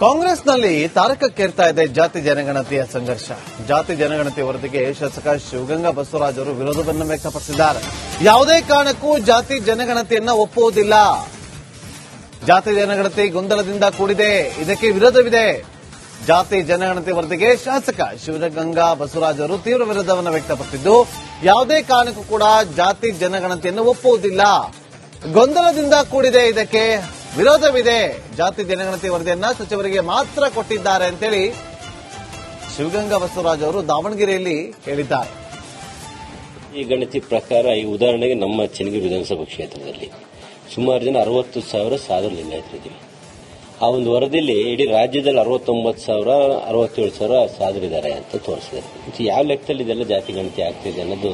ಕಾಂಗ್ರೆಸ್ನಲ್ಲಿ ತಾರಕಕ್ಕೇರ್ತಾ ಇದೆ ಜಾತಿ ಜನಗಣತಿಯ ಸಂಘರ್ಷ. ಜಾತಿ ಜನಗಣತಿ ವರದಿಗೆ ಶಾಸಕ ಶಿವಗಂಗಾ ಬಸವರಾಜ್ ಅವರು ವಿರೋಧವನ್ನು ವ್ಯಕ್ತಪಡಿಸಿದ್ದಾರೆ. ಯಾವುದೇ ಕಾರಣಕ್ಕೂ ಜಾತಿ ಜನಗಣತಿಯನ್ನ ಒಪ್ಪುವುದಿಲ್ಲ. ಜಾತಿ ಜನಗಣತಿ ಗೊಂದಲದಿಂದ ಕೂಡಿದೆ, ಇದಕ್ಕೆ ವಿರೋಧವಿದೆ. ಜಾತಿ ಜನಗಣತಿ ವರದಿಗೆ ಶಾಸಕ ಶಿವಗಂಗಾ ಬಸವರಾಜ್ ಅವರು ತೀವ್ರ ವಿರೋಧವನ್ನು ವ್ಯಕ್ತಪಡಿಸಿದ್ದು, ಯಾವುದೇ ಕಾರಣಕ್ಕೂ ಕೂಡ ಜಾತಿ ಜನಗಣತಿಯನ್ನು ಒಪ್ಪುವುದಿಲ್ಲ. ಗೊಂದಲದಿಂದ ಕೂಡಿದೆ, ಇದಕ್ಕೆ ವಿರೋಧವಿದೆ. ಜಾತಿ ಜನಗಣತಿ ವರದಿಯನ್ನ ಸಚಿವರಿಗೆ ಮಾತ್ರ ಕೊಟ್ಟಿದ್ದಾರೆ ಅಂತೇಳಿ ಶಿವಗಂಗಾ ಬಸವರಾಜ್ ಅವರು ದಾವಣಗೆರೆಯಲ್ಲಿ ಹೇಳಿದ್ದಾರೆ. ಈ ಗಣತಿ ಪ್ರಕಾರ ಈ ಉದಾಹರಣೆಗೆ ನಮ್ಮ ಚನ್ನಗಿರಿ ವಿಧಾನಸಭಾ ಕ್ಷೇತ್ರದಲ್ಲಿ ಸುಮಾರು ಜನ 60,000 ಸಾಧು ಲಿಂಗಾಯತರಿದ್ದೀವಿ. ಆ ಒಂದು ವರದಿಯಲ್ಲಿ ಇಡೀ ರಾಜ್ಯದಲ್ಲಿ 69,000 67,000 ಸಾಧುರಿದ್ದಾರೆ ಅಂತ ತೋರಿಸಿದ್ದಾರೆ. ಯಾವ ಲೆಕ್ಕದಲ್ಲಿ ಇದೆಲ್ಲ ಜಾತಿ ಗಣತಿ ಆಗ್ತಿದೆ ಅನ್ನೋದು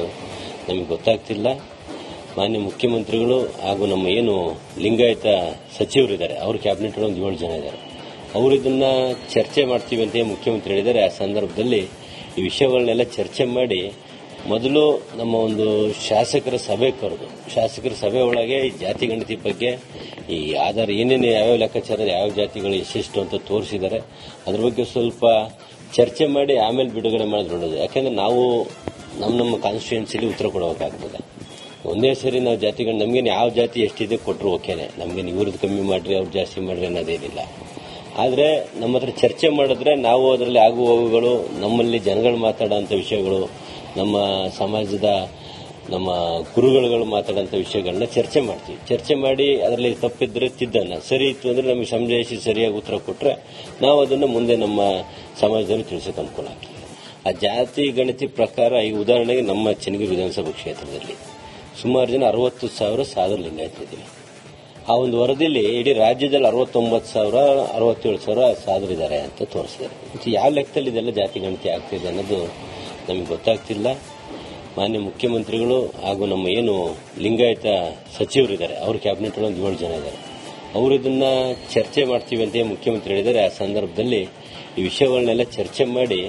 ನಮಗೆ ಗೊತ್ತಾಗ್ತಿಲ್ಲ. ಮಾನ್ಯ ಮುಖ್ಯಮಂತ್ರಿಗಳು ಹಾಗೂ ನಮ್ಮ ಏನು ಲಿಂಗಾಯತ ಸಚಿವರಿದ್ದಾರೆ, ಅವ್ರ ಕ್ಯಾಬಿನೆಟ್ ಒಂದು 7 ಜನ ಇದ್ದಾರೆ. ಅವರು ಇದನ್ನ ಚರ್ಚೆ ಮಾಡ್ತೀವಿ ಅಂತ ಮುಖ್ಯಮಂತ್ರಿ ಹೇಳಿದ್ದಾರೆ. ಆ ಸಂದರ್ಭದಲ್ಲಿ ಈ ವಿಷಯಗಳನ್ನೆಲ್ಲ ಚರ್ಚೆ ಮಾಡಿ ಮೊದಲು ನಮ್ಮ ಒಂದು ಶಾಸಕರ ಸಭೆ ಕರೆದು, ಶಾಸಕರ ಸಭೆ ಒಳಗೆ ಈ ಜಾತಿ ಗಣತಿ ಬಗ್ಗೆ ಈ ಆಧಾರ ಏನೇನು ಯಾವ್ಯಾವ ಲೆಕ್ಕಾಚಾರ ಯಾವ ಜಾತಿಗಳು ಎಷ್ಟೆಷ್ಟು ಅಂತ ತೋರಿಸಿದ್ದಾರೆ. ಅದ್ರ ಬಗ್ಗೆ ಸ್ವಲ್ಪ ಚರ್ಚೆ ಮಾಡಿ ಆಮೇಲೆ ಬಿಡುಗಡೆ ಮಾಡೋದು ಒಳ್ಳೆಯದು. ಯಾಕಂದ್ರೆ ನಾವು ನಮ್ಮ ಕಾನ್ಸ್ಟಿಟ್ಯೂನ್ಸಿಲಿ ಉತ್ತರ ಕೊಡಬೇಕಾಗ್ತದೆ. ಒಂದೇ ಸರಿ ನಾವು ಜಾತಿಗಳು ನಮ್ಗೇನು ಯಾವ ಜಾತಿ ಎಷ್ಟಿದೆ ಕೊಟ್ಟರು ಓಕೆನೆ, ನಮ್ಗೇನು ಇವ್ರದ್ದು ಕಮ್ಮಿ ಮಾಡ್ರಿ ಅವ್ರು ಜಾಸ್ತಿ ಮಾಡ್ರಿ ಅನ್ನೋದೇನಿಲ್ಲ. ಆದರೆ ನಮ್ಮ ಹತ್ರ ಚರ್ಚೆ ಮಾಡಿದ್ರೆ ನಾವು ಅದರಲ್ಲಿ ಆಗು ಹೋಗುಗಳು, ನಮ್ಮಲ್ಲಿ ಜನಗಳು ಮಾತಾಡೋಂಥ ವಿಷಯಗಳು, ನಮ್ಮ ಸಮಾಜದ ನಮ್ಮ ಗುರುಗಳು ಮಾತಾಡೋಂಥ ವಿಷಯಗಳನ್ನ ಚರ್ಚೆ ಮಾಡ್ತೀವಿ. ಚರ್ಚೆ ಮಾಡಿ ಅದರಲ್ಲಿ ತಪ್ಪಿದ್ರೆ ತಿದ್ದನ್ನ, ಸರಿ ಇತ್ತು ಅಂದ್ರೆ ನಮಗೆ ಸಂಜಯಿಸಿ ಸರಿಯಾಗಿ ಉತ್ತರ ಕೊಟ್ಟರೆ ನಾವು ಅದನ್ನು ಮುಂದೆ ನಮ್ಮ ಸಮಾಜದಲ್ಲಿ ತಿಳಿಸೋಕೆ ಅನುಕೂಲ ಆಗ್ತದೆ. ಆ ಜಾತಿ ಗಣತಿ ಪ್ರಕಾರ ಈ ಉದಾಹರಣೆಗೆ ನಮ್ಮ ಚನ್ನಗಿರಿ ವಿಧಾನಸಭಾ ಕ್ಷೇತ್ರದಲ್ಲಿ ಸುಮಾರು ಜನ 60,000 ಸಾಧು ಲಿಂಗಾಯತರಿದ್ದೀವಿ. ಆ ಒಂದು ವರದಿಯಲ್ಲಿ ಇಡೀ ರಾಜ್ಯದಲ್ಲಿ 69,000 67,000 ಸಾಧುರಿದ್ದಾರೆ ಅಂತ ತೋರಿಸಿದ್ದಾರೆ. ಯಾವ ಲೆಕ್ಕದಲ್ಲಿ ಇದೆಲ್ಲ ಜಾತಿ ಗಣತಿ ಆಗ್ತಿದೆ ಅನ್ನೋದು ನಮಗೆ ಗೊತ್ತಾಗ್ತಿಲ್ಲ. ಮಾನ್ಯ ಮುಖ್ಯಮಂತ್ರಿಗಳು ಹಾಗೂ ನಮ್ಮ ಏನು ಲಿಂಗಾಯತ ಸಚಿವರಿದ್ದಾರೆ, ಅವ್ರ ಕ್ಯಾಬಿನೆಟ್ ಒಂದು 7 ಜನ ಇದ್ದಾರೆ. ಅವರು ಇದನ್ನ ಚರ್ಚೆ ಮಾಡ್ತೀವಿ ಅಂತ ಮುಖ್ಯಮಂತ್ರಿ ಹೇಳಿದ್ದಾರೆ. ಆ ಸಂದರ್ಭದಲ್ಲಿ ಈ ವಿಷಯಗಳನ್ನೆಲ್ಲ ಚರ್ಚೆ ಮಾಡಿ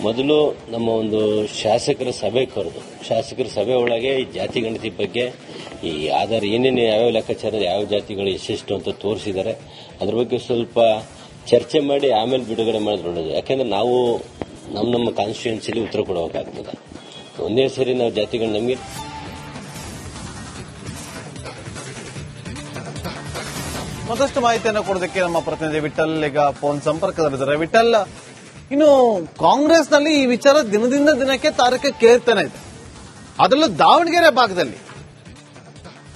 ಮೊದಲು ನಮ್ಮ ಒಂದು ಶಾಸಕರ ಸಭೆ ಕರೆದು, ಶಾಸಕರ ಸಭೆ ಒಳಗೆ ಈ ಜಾತಿ ಗಣತಿ ಬಗ್ಗೆ ಈ ಆಧಾರ ಏನೇನು ಯಾವ್ಯಾವ ಲೆಕ್ಕಾಚಾರ ಯಾವ ಜಾತಿಗಳು ಎಷ್ಟೆಷ್ಟು ಅಂತ ತೋರಿಸಿದ್ದಾರೆ. ಅದ್ರ ಬಗ್ಗೆ ಸ್ವಲ್ಪ ಚರ್ಚೆ ಮಾಡಿ ಆಮೇಲೆ ಬಿಡುಗಡೆ ಮಾಡೋದು ಒಳ್ಳೆಯದು. ಯಾಕಂದ್ರೆ ನಾವು ನಮ್ಮ ಕಾನ್ಸ್ಟಿಟ್ಯೂನ್ಸಿಲಿ ಉತ್ತರ ಕೊಡಬೇಕಾಗ್ತದೆ. ಒಂದೇ ಸರಿ ನಾವು ಜಾತಿಗಳು ನಮಗೆ ಮತ್ತಷ್ಟು ಮಾಹಿತಿಯನ್ನು ಕೊಡೋದಕ್ಕೆ ನಮ್ಮ ಪ್ರತಿನಿಧಿ ವಿಠಲ್ ಈಗ ಫೋನ್ ಸಂಪರ್ಕದಲ್ಲಿದ್ದಾರೆ. ವಿಠಲ್, ಇನ್ನು ಕಾಂಗ್ರೆಸ್ನಲ್ಲಿ ಈ ವಿಚಾರ ದಿನದಿಂದ ದಿನಕ್ಕೆ ತಾರಕಕ್ಕೇರ್ತಾನೆ ಇದೆ. ಅದರಲ್ಲೂ ದಾವಣಗೆರೆ ಭಾಗದಲ್ಲಿ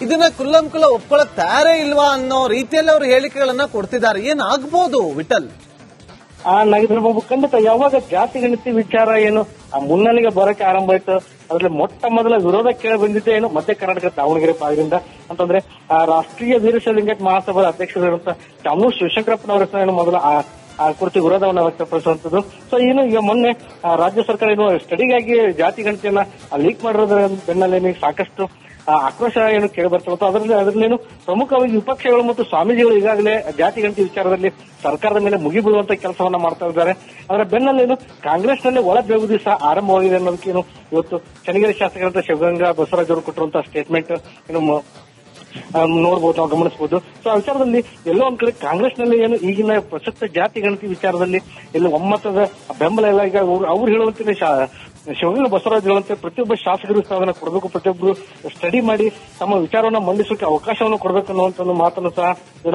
ಇದನ್ನ ಕುಲ್ಲಂಕುಲ ಒಪ್ಕೊಳ್ಳೋ ತಯಾರೇ ಇಲ್ವಾ ಅನ್ನೋ ರೀತಿಯಲ್ಲಿ ಅವರು ಹೇಳಿಕೆಗಳನ್ನ ಕೊಡ್ತಿದ್ದಾರೆ. ಏನಾಗಬಹುದು ವಿಠಲ್? ನಾಗೇಂದ್ರ ಬಾಬು, ಖಂಡಿತ ಯಾವಾಗ ಜಾತಿ ಗಣತಿ ವಿಚಾರ ಏನು ಮುನ್ನೆಲೆಗೆ ಬರೋಕೆ ಆರಂಭ ಆಯ್ತು, ಅದ್ರಲ್ಲಿ ಮೊಟ್ಟ ಮೊದಲ ವಿರೋಧ ಕೇಳಿ ಬಂದಿದ್ದೆ ಏನು ಮಧ್ಯ ಕರ್ನಾಟಕ ದಾವಣಗೆರೆ ಭಾಗದಿಂದ ಅಂತಂದ್ರೆ ರಾಷ್ಟ್ರೀಯ ವೀರಶೈವ ಲಿಂಗಾಯತ ಮಹಾಸಭಾದ ಅಧ್ಯಕ್ಷರಾದಂತಹ ಚಾಮನೂರು ಶಿವಶಂಕರಪ್ಪನವರ ಹೆಸರು ಮೊದಲ ಆ ಕುರಿತು ವಿರೋಧವನ್ನು ವ್ಯಕ್ತಪಡಿಸುವಂತದ್ದು. ಸೊ ಏನು ಈಗ ಮೊನ್ನೆ ರಾಜ್ಯ ಸರ್ಕಾರ ಏನು ಸ್ಟಡಿಗಾಗಿ ಜಾತಿ ಗಣತಿಯನ್ನ ಲೀಕ್ ಮಾಡಿರೋದ್ರ ಬೆನ್ನಲ್ಲೇ ಸಾಕಷ್ಟು ಆಕ್ರೋಶ ಏನು ಕೇಳಿ ಬರ್ತಿರುತ್ತೋ ಅದರಲ್ಲೇನು ಪ್ರಮುಖವಾಗಿ ವಿಪಕ್ಷಗಳು ಮತ್ತು ಸ್ವಾಮೀಜಿಗಳು ಈಗಾಗಲೇ ಜಾತಿ ಗಣತಿ ವಿಚಾರದಲ್ಲಿ ಸರ್ಕಾರದ ಮೇಲೆ ಮುಗಿಬೀಳುವಂತ ಕೆಲಸವನ್ನ ಮಾಡ್ತಾ ಇದ್ದಾರೆ. ಅದರ ಬೆನ್ನಲ್ಲೇನು ಕಾಂಗ್ರೆಸ್ನಲ್ಲಿ ಒಳ ಬೇಗುದಿ ಸಹ ಆರಂಭವಾಗಿದೆ ಅನ್ನೋದಕ್ಕೇನು ಇವತ್ತು ಚನ್ನಗಿರಿ ಶಾಸಕರಂತ ಶಿವಗಂಗಾ ಬಸವರಾಜ್ ಅವರು ಕೊಟ್ಟಿರುವಂತಹ ಸ್ಟೇಟ್ಮೆಂಟ್ ಏನು ನೋಡಬಹುದು, ನಾವು ಗಮನಿಸಬಹುದು. ಸೊ ಆ ವಿಚಾರದಲ್ಲಿ ಎಲ್ಲೋ ಒಂದ್ ಕಡೆ ಕಾಂಗ್ರೆಸ್ನಲ್ಲಿ ಏನು ಈಗಿನ ಪ್ರಸಕ್ತ ಜಾತಿ ಗಣತಿ ವಿಚಾರದಲ್ಲಿ ಎಲ್ಲ ಒಮ್ಮತದ ಬೆಂಬಲ ಇಲ್ಲ. ಈಗ ಅವ್ರು ಹೇಳುವಂತೆ ಶಿವಗಂಗಾ ಬಸವರಾಜ್ ಹೇಳುವಂತೆ ಪ್ರತಿಯೊಬ್ಬ ಶಾಸಕರು ಅದನ್ನ ಕೊಡಬೇಕು, ಪ್ರತಿಯೊಬ್ಬರು ಸ್ಟಡಿ ಮಾಡಿ ತಮ್ಮ ವಿಚಾರವನ್ನ ಮಂಡಿಸೋಕೆ ಅವಕಾಶವನ್ನು ಕೊಡಬೇಕು ಅನ್ನುವಂತ ಒಂದು ಮಾತನ್ನು ಸಹ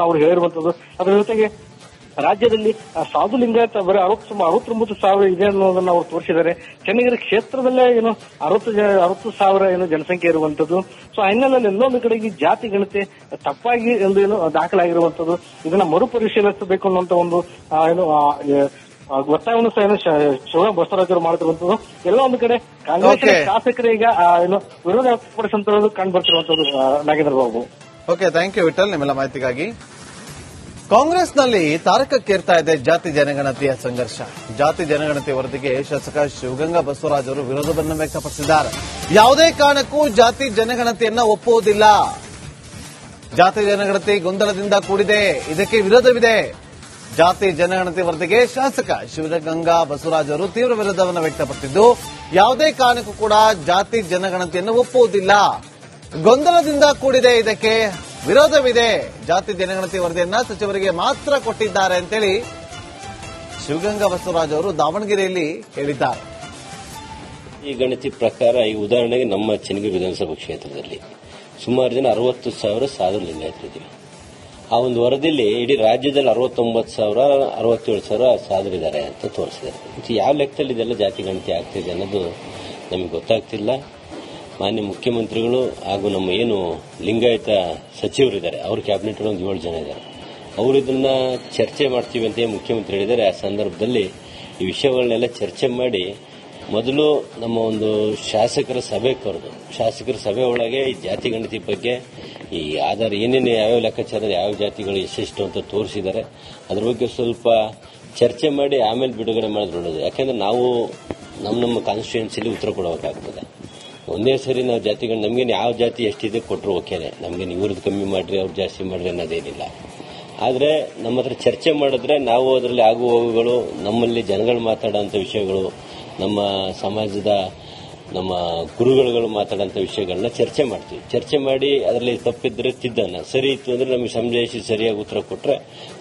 ಅವ್ರು ಹೇಳಿರುವಂತದ್ದು. ಅದರ ಜೊತೆಗೆ ರಾಜ್ಯದಲ್ಲಿ ಸಾಧು ಲಿಂಗಾಯತ ಬರೀ 69,000 ಇದೆ ಅನ್ನೋದನ್ನ ಅವರು ತೋರಿಸಿದ್ದಾರೆ. ಚನ್ನಗಿರಿ ಕ್ಷೇತ್ರದಲ್ಲೇ ಏನು 60,000 ಏನು ಜನಸಂಖ್ಯೆ ಇರುವಂತದ್ದು. ಸೊ ಆ ಹಿನ್ನೆಲೆಯಲ್ಲಿ ಎಲ್ಲೊಂದು ಕಡೆಗೆ ಜಾತಿ ಗಣತಿ ತಪ್ಪಾಗಿ ಏನು ದಾಖಲಾಗಿರುವಂತದ್ದು, ಇದನ್ನ ಮರುಪರಿಶೀಲಿಸಬೇಕು ಅನ್ನುವಂತ ಒಂದು ಏನು ಒತ್ತಾಯವನ್ನು ಸಹ ಏನು ಶಿವಗಂಗಾ ಬಸವರಾಜ್ ಅವರು ಮಾಡುತ್ತಿರುವಂತದ್ದು. ಎಲ್ಲ ಒಂದು ಕಡೆ ಕಾಂಗ್ರೆಸ್ ಶಾಸಕರು ಈಗ ಏನು ವಿರೋಧ ವ್ಯಕ್ತಪಡಿಸುವಂತದ್ದು ಕಂಡು ಬರ್ತಿರುವಂತದ್ದು. Nagendra Babu, okay, thank you Vittal ನಿಮ್ಮೆಲ್ಲ ಮಾಹಿತಿಗಾಗಿ. ಕಾಂಗ್ರೆಸ್ನಲ್ಲಿ ತಾರಕಕ್ಕೇರ್ತಾ ಇದೆ ಜಾತಿ ಜನಗಣತಿಯ ಸಂಘರ್ಷ. ಜಾತಿ ಜನಗಣತಿ ವರದಿಗೆ ಶಾಸಕ ಶಿವಗಂಗಾ ಬಸವರಾಜ್ ಅವರು ವಿರೋಧವನ್ನು ವ್ಯಕ್ತಪಡಿಸಿದ್ದಾರೆ. ಯಾವುದೇ ಕಾರಣಕ್ಕೂ ಜಾತಿ ಜನಗಣತಿಯನ್ನ ಒಪ್ಪುವುದಿಲ್ಲ. ಜಾತಿ ಜನಗಣತಿ ಗೊಂದಲದಿಂದ ಕೂಡಿದೆ, ಇದಕ್ಕೆ ವಿರೋಧವಿದೆ. ಜಾತಿ ಜನಗಣತಿ ವರದಿಗೆ ಶಾಸಕ ಶಿವಗಂಗಾ ಬಸವರಾಜ್ ಅವರು ತೀವ್ರ ವಿರೋಧವನ್ನು ವ್ಯಕ್ತಪಡಿಸಿದ್ದು, ಯಾವುದೇ ಕಾರಣಕ್ಕೂ ಕೂಡ ಜಾತಿ ಜನಗಣತಿಯನ್ನು ಒಪ್ಪುವುದಿಲ್ಲ. ಗೊಂದಲದಿಂದ ಕೂಡಿದೆ, ಇದಕ್ಕೆ ವಿರೋಧವಿದೆ. ಜಾತಿ ಜನಗಣತಿ ವರದಿಯನ್ನ ಸಚಿವರಿಗೆ ಮಾತ್ರ ಕೊಟ್ಟಿದ್ದಾರೆ ಅಂತೇಳಿ ಶಿವಗಂಗಾ ಬಸವರಾಜ್ ಅವರು ದಾವಣಗೆರೆಯಲ್ಲಿ ಹೇಳಿದ್ದಾರೆ. ಈ ಗಣತಿ ಪ್ರಕಾರ ಈ ಉದಾಹರಣೆಗೆ ನಮ್ಮ ಚನ್ನಗಿರಿ ವಿಧಾನಸಭಾ ಕ್ಷೇತ್ರದಲ್ಲಿ ಸುಮಾರು ಜನ 60,000 ಸಾಧು ಲಿಂಗಾಯತರಿದ್ದೀವಿ. ಆ ಒಂದು ವರದಿಯಲ್ಲಿ ಇಡೀ ರಾಜ್ಯದಲ್ಲಿ 69,000 67,000 ಸಾಧುರಿದ್ದಾರೆ ಅಂತ ತೋರಿಸಿದ್ದಾರೆ. ಯಾವ ಲೆಕ್ಕದಲ್ಲಿ ಇದೆಲ್ಲ ಜಾತಿ ಗಣತಿ ಆಗ್ತಿದೆ ಅನ್ನೋದು ನಮಗೆ ಗೊತ್ತಾಗ್ತಿಲ್ಲ. ಮಾನ್ಯ ಮುಖ್ಯಮಂತ್ರಿಗಳು ಹಾಗೂ ನಮ್ಮ ಏನು ಲಿಂಗಾಯತ ಸಚಿವರಿದ್ದಾರೆ, ಅವ್ರ ಕ್ಯಾಬಿನೆಟ್ ಒಂದು 7 ಜನ ಇದ್ದಾರೆ. ಅವರು ಇದನ್ನ ಚರ್ಚೆ ಮಾಡ್ತೀವಿ ಅಂತ ಮುಖ್ಯಮಂತ್ರಿ ಹೇಳಿದ್ದಾರೆ. ಆ ಸಂದರ್ಭದಲ್ಲಿ ಈ ವಿಷಯಗಳನ್ನೆಲ್ಲ ಚರ್ಚೆ ಮಾಡಿ ಮೊದಲು ನಮ್ಮ ಒಂದು ಶಾಸಕರ ಸಭೆ ಕರೆದು ಶಾಸಕರ ಸಭೆ ಒಳಗೆ ಈ ಜಾತಿ ಗಣತಿ ಬಗ್ಗೆ ಈ ಆಧಾರ ಏನೇನು ಯಾವ ಲೆಕ್ಕಾಚಾರ ಯಾವ ಜಾತಿಗಳು ಎಷ್ಟೆಷ್ಟು ಅಂತ ತೋರಿಸಿದ್ದಾರೆ. ಅದ್ರ ಬಗ್ಗೆ ಸ್ವಲ್ಪ ಚರ್ಚೆ ಮಾಡಿ ಆಮೇಲೆ ಬಿಡುಗಡೆ ಮಾಡಿದ್ರೆ ಒಳ್ಳೆಯದು. ಯಾಕೆಂದ್ರೆ ನಾವು ನಮ್ಮ ಕಾನ್ಸ್ಟಿಟ್ಯೂನ್ಸಿಲಿ ಉತ್ತರ ಕೊಡಬೇಕಾಗ್ತದೆ. ಒಂದೇ ಸರಿ ನಾವು ಜಾತಿಗಳು ನಮಗೇನು ಯಾವ ಜಾತಿ ಎಷ್ಟಿದೆ ಕೊಟ್ಟರು ಓಕೆನೆ, ನಮಗೇನು ಇವ್ರದ್ದು ಕಮ್ಮಿ ಮಾಡ್ರಿ ಅವ್ರು ಜಾಸ್ತಿ ಮಾಡ್ರಿ ಅನ್ನೋದೇನಿಲ್ಲ. ಆದರೆ ನಮ್ಮ ಹತ್ರ ಚರ್ಚೆ ಮಾಡಿದ್ರೆ ನಾವು ಅದರಲ್ಲಿ ಆಗು ಹೋಗುಗಳು, ನಮ್ಮಲ್ಲಿ ಜನಗಳು ಮಾತಾಡೋಂಥ ವಿಷಯಗಳು, ನಮ್ಮ ಸಮಾಜದ ನಮ್ಮ ಗುರುಗಳು ಮಾತಾಡೋಂಥ ವಿಷಯಗಳನ್ನ ಚರ್ಚೆ ಮಾಡ್ತೀವಿ. ಚರ್ಚೆ ಮಾಡಿ ಅದರಲ್ಲಿ ತಪ್ಪಿದ್ರೆ ತಿದ್ದನ್ನ, ಸರಿ ಇತ್ತು ಅಂದ್ರೆ ನಮಗೆ ಸಂಜಯಿಸಿ ಸರಿಯಾಗಿ ಉತ್ತರ ಕೊಟ್ಟರೆ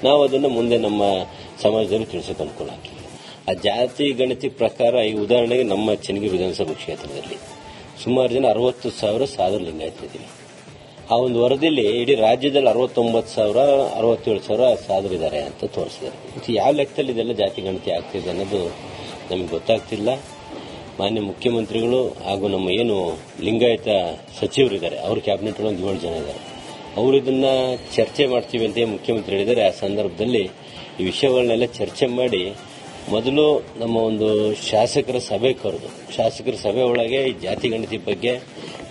ನಾವು ಅದನ್ನು ಮುಂದೆ ನಮ್ಮ ಸಮಾಜದಲ್ಲಿ ತಿಳಿಸೋಕೆ ಅನುಕೂಲ ಆಗ್ತದೆ. ಆ ಜಾತಿ ಗಣತಿ ಪ್ರಕಾರ ಈ ಉದಾಹರಣೆಗೆ ನಮ್ಮ ಚನ್ನಗಿರಿ ವಿಧಾನಸಭಾ ಕ್ಷೇತ್ರದಲ್ಲಿ ಸುಮಾರು ಜನ 60,000 ಸಾಧು ಲಿಂಗಾಯತರಿದ್ದೀವಿ. ಆ ಒಂದು ವರದಿಯಲ್ಲಿ ಇಡೀ ರಾಜ್ಯದಲ್ಲಿ 69,000 67,000 ಸಾಧುರಿದ್ದಾರೆ ಅಂತ ತೋರಿಸಿದ್ದಾರೆ. ಯಾವ ಲೆಕ್ಕದಲ್ಲಿ ಇದೆಲ್ಲ ಜಾತಿ ಗಣತಿ ಆಗ್ತಿದೆ ಅನ್ನೋದು ನಮಗೆ ಗೊತ್ತಾಗ್ತಿಲ್ಲ. ಮಾನ್ಯ ಮುಖ್ಯಮಂತ್ರಿಗಳು ಹಾಗೂ ನಮ್ಮ ಏನು ಲಿಂಗಾಯತ ಸಚಿವರಿದ್ದಾರೆ, ಅವ್ರ ಕ್ಯಾಬಿನೆಟ್ ಒಂದು 7 ಜನ ಇದ್ದಾರೆ. ಅವರು ಇದನ್ನ ಚರ್ಚೆ ಮಾಡ್ತೀವಿ ಅಂತ ಮುಖ್ಯಮಂತ್ರಿ ಹೇಳಿದ್ದಾರೆ. ಆ ಸಂದರ್ಭದಲ್ಲಿ ಈ ವಿಷಯಗಳನ್ನೆಲ್ಲ ಚರ್ಚೆ ಮಾಡಿ ಮೊದಲು ನಮ್ಮ ಒಂದು ಶಾಸಕರ ಸಭೆ ಕರೆದು ಶಾಸಕರ ಸಭೆ ಒಳಗೆ ಈ ಜಾತಿ ಗಣತಿ ಬಗ್ಗೆ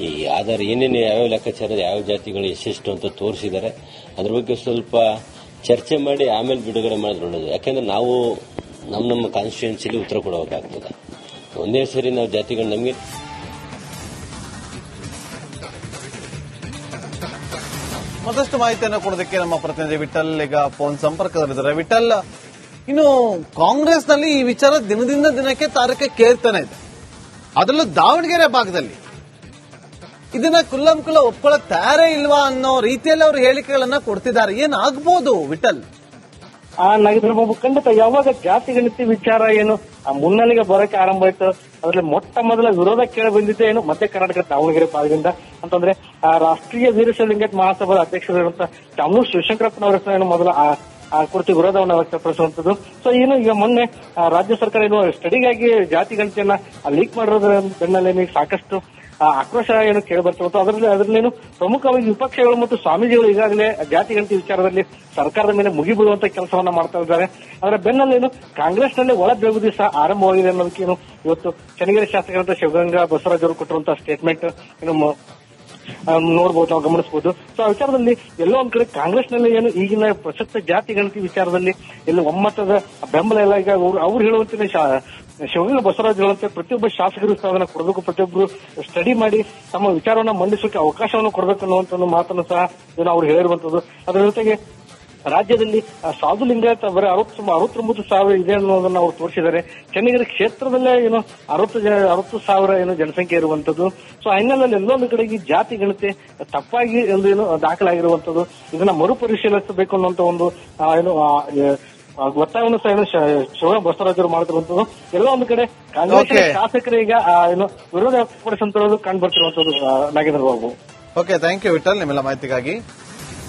ಈ ಆಧಾರ ಏನೇನು ಯಾವ ಲೆಕ್ಕಾಚಾರ ಯಾವ ಜಾತಿಗಳು ಎಷ್ಟೆಷ್ಟು ಅಂತ ತೋರಿಸಿದ್ದಾರೆ. ಅದ್ರ ಬಗ್ಗೆ ಸ್ವಲ್ಪ ಚರ್ಚೆ ಮಾಡಿ ಆಮೇಲೆ ಬಿಡುಗಡೆ ಮಾಡಿದ್ರೆ ಒಳ್ಳೆಯದು. ಯಾಕೆಂದ್ರೆ ನಾವು ನಮ್ಮ ಕಾನ್ಸ್ಟಿಟ್ಯೂನ್ಸಿಲಿ ಉತ್ತರ ಕೊಡಬೇಕಾಗ್ತದೆ. ಒಂದೇ ಸರಿ ನಾವು ಜಾತಿಗಳು ನಮಗೆ ಮತ್ತಷ್ಟು ಮಾಹಿತಿಯನ್ನು ಕೊಡೋದಕ್ಕೆ ನಮ್ಮ ಪ್ರತಿನಿಧಿ ವಿಠಲ್ ಈಗ ಫೋನ್ ಸಂಪರ್ಕದಲ್ಲಿದ್ದಾರೆ. ವಿಠಲ್, ಇನ್ನು ಕಾಂಗ್ರೆಸ್ನಲ್ಲಿ ಈ ವಿಚಾರ ದಿನದಿಂದ ದಿನಕ್ಕೆ ತಾರಕಕ್ಕೇರ್ತಾನೆ ಇದೆ. ಅದರಲ್ಲೂ ದಾವಣಗೆರೆ ಭಾಗದಲ್ಲಿ ಇದನ್ನ ಕುಲ್ಲಂಕುಲ ಒಪ್ಕೊಳ್ಳೋ ತಯಾರೇ ಇಲ್ವಾ ಅನ್ನೋ ರೀತಿಯಲ್ಲಿ ಅವರು ಹೇಳಿಕೆಗಳನ್ನ ಕೊಡ್ತಿದ್ದಾರೆ. ಏನಾಗಬಹುದು ವಿಠಲ್? ನಾಗೇಂದ್ರ ಬಾಬು, ಖಂಡಿತ ಯಾವಾಗ ಜಾತಿ ಗಣತಿ ವಿಚಾರ ಏನು ಮುನ್ನೆಲೆಗೆ ಬರೋಕೆ ಆರಂಭ ಆಯ್ತು, ಅದರಲ್ಲಿ ಮೊಟ್ಟ ಮೊದಲ ವಿರೋಧ ಕೇಳಿ ಬಂದಿದ್ದೆ ಏನು ಮಧ್ಯ ಕರ್ನಾಟಕ ದಾವಣಗೆರೆ ಭಾಗದಿಂದ ಅಂತಂದ್ರೆ ರಾಷ್ಟ್ರೀಯ ವೀರಶೈವ ಲಿಂಗಾಯತ ಮಹಾಸಭಾದ ಅಧ್ಯಕ್ಷರಾದಂತಹ ಚಾಮನೂರು ಶಿವಶಂಕರಪ್ಪನವರ ಹೆಸರು ಮೊದಲ ಆ ಕುರಿತು ವಿರೋಧವನ್ನು ವ್ಯಕ್ತಪಡಿಸುವಂತದ್ದು. ಸೊ ಏನು ಈಗ ಮೊನ್ನೆ ರಾಜ್ಯ ಸರ್ಕಾರ ಏನು ಸ್ಟಡಿಗಾಗಿ ಜಾತಿ ಗಣತಿಯನ್ನ ಲೀಕ್ ಮಾಡಿರೋದ್ರ ಬೆನ್ನಲ್ಲೇ ಸಾಕಷ್ಟು ಆಕ್ರೋಶ ಏನು ಕೇಳಿ ಬರ್ತಿರುತ್ತೋ ಅದರಲ್ಲೇನು ಪ್ರಮುಖವಾಗಿ ವಿಪಕ್ಷಗಳು ಮತ್ತು ಸ್ವಾಮೀಜಿಗಳು ಈಗಾಗಲೇ ಜಾತಿ ಗಣತಿ ವಿಚಾರದಲ್ಲಿ ಸರ್ಕಾರದ ಮೇಲೆ ಮುಗಿಬೀಳುವಂತ ಕೆಲಸವನ್ನ ಮಾಡ್ತಾ ಇದ್ದಾರೆ. ಅದರ ಬೆನ್ನಲ್ಲೇನು ಕಾಂಗ್ರೆಸ್ನಲ್ಲಿ ಒಳ ಬೆಳಗುದಿ ಸಹ ಆರಂಭವಾಗಿದೆ ಅನ್ನೋದಕ್ಕೇನು ಇವತ್ತು ಚನ್ನಗಿರಿ ಶಾಸಕರಂತ ಶಿವಗಂಗಾ ಬಸವರಾಜ್ ಅವರು ಕೊಟ್ಟಿರುವಂತಹ ಸ್ಟೇಟ್ಮೆಂಟ್ ಏನು ನೋಡಬಹುದು, ನಾವು ಗಮನಿಸಬಹುದು. ಸೊ ಆ ವಿಚಾರದಲ್ಲಿ ಎಲ್ಲೋ ಒಂದ್ ಕಡೆ ಕಾಂಗ್ರೆಸ್ನಲ್ಲಿ ಏನು ಈಗಿನ ಪ್ರಸಕ್ತ ಜಾತಿ ಗಣತಿ ವಿಚಾರದಲ್ಲಿ ಎಲ್ಲ ಒಮ್ಮತದ ಬೆಂಬಲ ಎಲ್ಲ ಈಗ ಅವ್ರು ಹೇಳುವಂತೆ ಶಿವಗಂಗಾ ಬಸವರಾಜ್ ಹೇಳುವಂತೆ ಪ್ರತಿಯೊಬ್ಬ ಶಾಸಕರು ಸಹ ಅದನ್ನ ಕೊಡಬೇಕು, ಪ್ರತಿಯೊಬ್ಬರು ಸ್ಟಡಿ ಮಾಡಿ ತಮ್ಮ ವಿಚಾರವನ್ನ ಮಂಡಿಸೋಕೆ ಅವಕಾಶವನ್ನು ಕೊಡಬೇಕು ಅನ್ನುವಂತ ಒಂದು ಮಾತನ್ನು ಸಹ ಏನು ಅವ್ರು ಹೇಳಿರುವಂತದ್ದು. ಅದರ ಜೊತೆಗೆ ರಾಜ್ಯದಲ್ಲಿ ಸಾಧು ಲಿಂಗಾಯತ ಬರೀ 69,000 ಇದೆ ಅನ್ನೋದನ್ನ ಅವರು ತೋರಿಸಿದ್ದಾರೆ. ಚನ್ನಗಿರಿ ಕ್ಷೇತ್ರದಲ್ಲೇ ಏನು 60,000 ಏನು ಜನಸಂಖ್ಯೆ ಇರುವಂತದ್ದು. ಸೊ ಆ ಹಿನ್ನೆಲೆಯಲ್ಲಿ ಎಲ್ಲೊಂದು ಕಡೆಗೆ ಜಾತಿ ಗಣತಿ ತಪ್ಪಾಗಿ ಏನು ದಾಖಲಾಗಿರುವಂತದ್ದು, ಇದನ್ನ ಮರುಪರಿಶೀಲಿಸಬೇಕು ಅನ್ನುವಂತ ಒಂದು ಏನು ಒತ್ತಾಯವನ್ನು ಸಹ ಏನು ಶಿವಗಂಗಾ ಬಸವರಾಜ್ ಅವರು ಮಾಡ್ತಿರುವಂತದ್ದು. ಎಲ್ಲ ಒಂದು ಕಡೆ ಕಾಂಗ್ರೆಸ್ ಶಾಸಕರೀಗ ಏನು ವಿರೋಧ ವ್ಯಕ್ತಪಡಿಸುವಂತದ್ದು ಕಂಡು ಬರ್ತಿರುವಂತದ್ದು. Nagendra Babu, okay, thank you Vittal ನಿಮ್ಮೆಲ್ಲ ಮಾಹಿತಿಗಾಗಿ.